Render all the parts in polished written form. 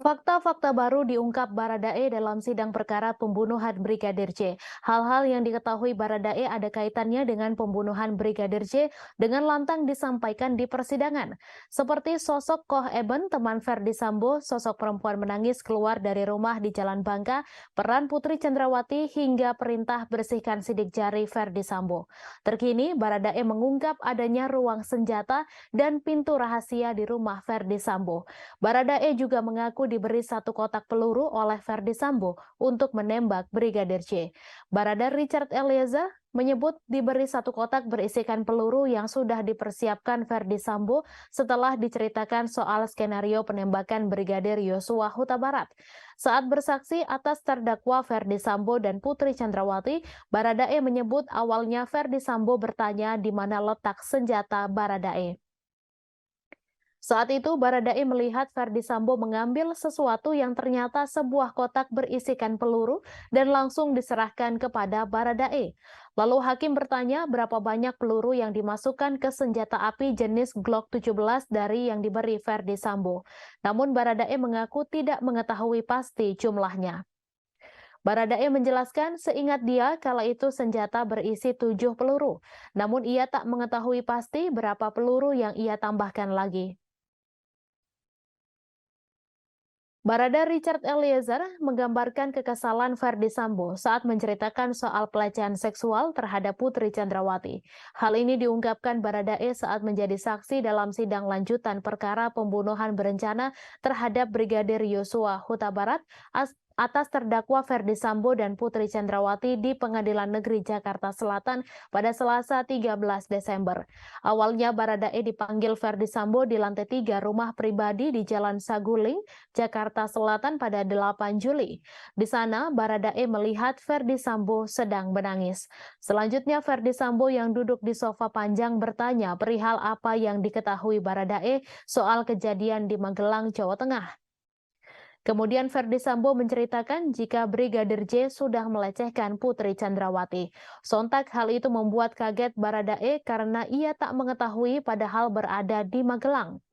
Fakta-fakta baru diungkap Baradae dalam sidang perkara pembunuhan Brigadir J. Hal-hal yang diketahui Baradae ada kaitannya dengan pembunuhan Brigadir J dengan lantang disampaikan di persidangan. Seperti sosok Koh Eben, teman Verdi Sambo, sosok perempuan menangis keluar dari rumah di Jalan Bangka, peran Putri Chandrawati, hingga perintah bersihkan sidik jari Verdi Sambo. Terkini, Baradae mengungkap adanya ruang senjata dan pintu rahasia di rumah Verdi Sambo. Baradae juga mengaku diberi satu kotak peluru oleh Verdi Sambo untuk menembak Brigadir J. Barada Richard Eliezer menyebut diberi satu kotak berisikan peluru yang sudah dipersiapkan Verdi Sambo setelah diceritakan soal skenario penembakan Brigadir Yosua Huta Barat. Saat bersaksi atas terdakwa Verdi Sambo dan Putri Chandrawati, Baradae menyebut awalnya Verdi Sambo bertanya di mana letak senjata Baradae. Saat itu, Baradae melihat Verdi Sambo mengambil sesuatu yang ternyata sebuah kotak berisikan peluru dan langsung diserahkan kepada Baradae. Lalu hakim bertanya berapa banyak peluru yang dimasukkan ke senjata api jenis Glock 17 dari yang diberi Verdi Sambo. Namun Baradae mengaku tidak mengetahui pasti jumlahnya. Baradae menjelaskan seingat dia kala itu senjata berisi 7 peluru. Namun ia tak mengetahui pasti berapa peluru yang ia tambahkan lagi. Barada Richard Eliezer menggambarkan kekesalan Verdi Sambo saat menceritakan soal pelecehan seksual terhadap Putri Chandrawati. Hal ini diungkapkan Baradae saat menjadi saksi dalam sidang lanjutan perkara pembunuhan berencana terhadap Brigadir Yosua Huta Barat atas terdakwa Verdi Sambo dan Putri Chandrawati di Pengadilan Negeri Jakarta Selatan pada Selasa 13 Desember. Awalnya Baradae dipanggil Verdi Sambo di lantai 3 rumah pribadi di Jalan Saguling, Jakarta Selatan pada 8 Juli. Di sana, Baradae melihat Verdi Sambo sedang menangis. Selanjutnya, Verdi Sambo yang duduk di sofa panjang bertanya perihal apa yang diketahui Baradae soal kejadian di Magelang, Jawa Tengah. Kemudian Verdi Sambo menceritakan jika Brigadir J sudah melecehkan Putri Chandrawati. Sontak hal itu membuat kaget Baradae karena ia tak mengetahui padahal berada di Magelang.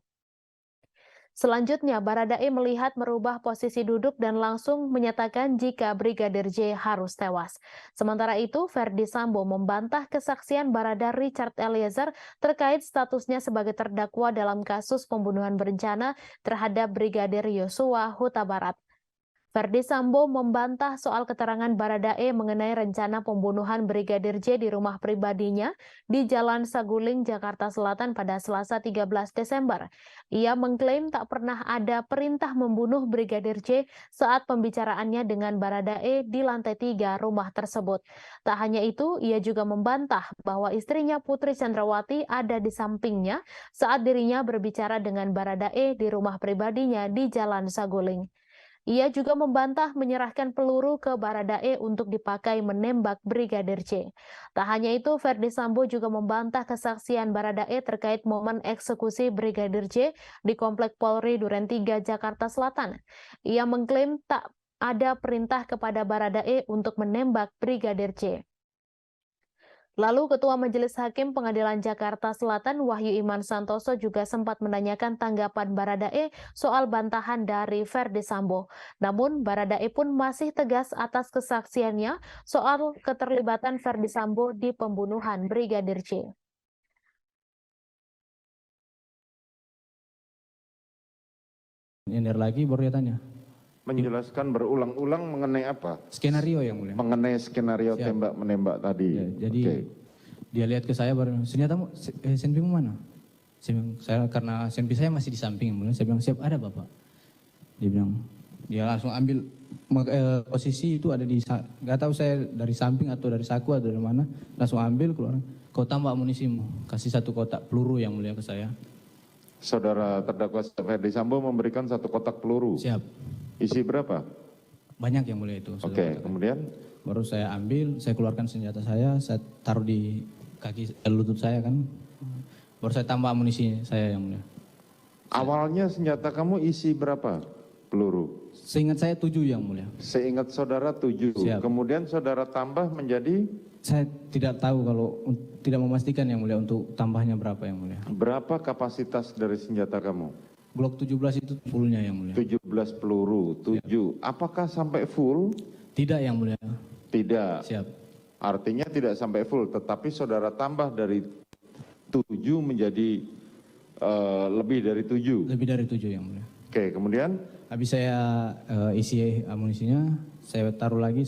Selanjutnya, Baradae melihat merubah posisi duduk dan langsung menyatakan jika Brigadir J harus tewas. Sementara itu, Verdi Sambo membantah kesaksian Barada Richard Eliezer terkait statusnya sebagai terdakwa dalam kasus pembunuhan berencana terhadap Brigadir Yosua Huta Barat. Verdi Sambo membantah soal keterangan Baradae mengenai rencana pembunuhan Brigadir J di rumah pribadinya di Jalan Saguling, Jakarta Selatan pada Selasa 13 Desember. Ia mengklaim tak pernah ada perintah membunuh Brigadir J saat pembicaraannya dengan Baradae di lantai 3 rumah tersebut. Tak hanya itu, ia juga membantah bahwa istrinya Putri Chandrawati ada di sampingnya saat dirinya berbicara dengan Baradae di rumah pribadinya di Jalan Saguling. Ia juga membantah menyerahkan peluru ke Baradae untuk dipakai menembak Brigadir J. Tak hanya itu, Verdi Sambo juga membantah kesaksian Baradae terkait momen eksekusi Brigadir J di Komplek Polri Duren 3, Jakarta Selatan. Ia mengklaim tak ada perintah kepada Baradae untuk menembak Brigadir J. Lalu Ketua Majelis Hakim Pengadilan Jakarta Selatan Wahyu Iman Santoso juga sempat menanyakan tanggapan Baradae soal bantahan dari Verdi Sambo. Namun Baradae pun masih tegas atas kesaksiannya soal keterlibatan Verdi Sambo di pembunuhan Brigadir J. Nyender lagi baru dia tanya. Menjelaskan berulang-ulang mengenai apa? Skenario yang mulia. Mengenai skenario tembak-menembak tadi. Ya, jadi dia lihat ke saya baru, senjatamu, senpimu mana? Saya karena senpi saya masih di samping yang mulia. Saya bilang, siap, ada Bapak. Dia bilang, dia langsung ambil posisi itu ada di, nggak tahu saya dari samping atau dari saku atau dari mana, langsung ambil keluar. Kau tambah amunisimu, kasih satu kotak peluru yang mulia ke saya. Saudara terdakwa Verdi Sambo memberikan satu kotak peluru. Siap. Isi berapa? Banyak yang mulia itu. Oke, kemudian? Baru saya ambil, saya keluarkan senjata saya taruh di kaki lutut saya kan. Baru saya tambah amunisi saya yang mulia. Awalnya senjata kamu isi berapa peluru? Seingat saya 7 yang mulia. Seingat saudara 7. Siap. Kemudian saudara tambah menjadi? Saya tidak tahu kalau tidak memastikan yang mulia untuk tambahnya berapa yang mulia. Berapa kapasitas dari senjata kamu? Glock 17 itu fullnya yang mulia. 17 peluru, 7. Apakah sampai full? Tidak yang mulia. Tidak. Siap. Artinya tidak sampai full, tetapi saudara tambah dari 7 menjadi lebih dari 7. Lebih dari 7 yang mulia. Oke, kemudian Habis saya isi amunisinya, saya taruh lagi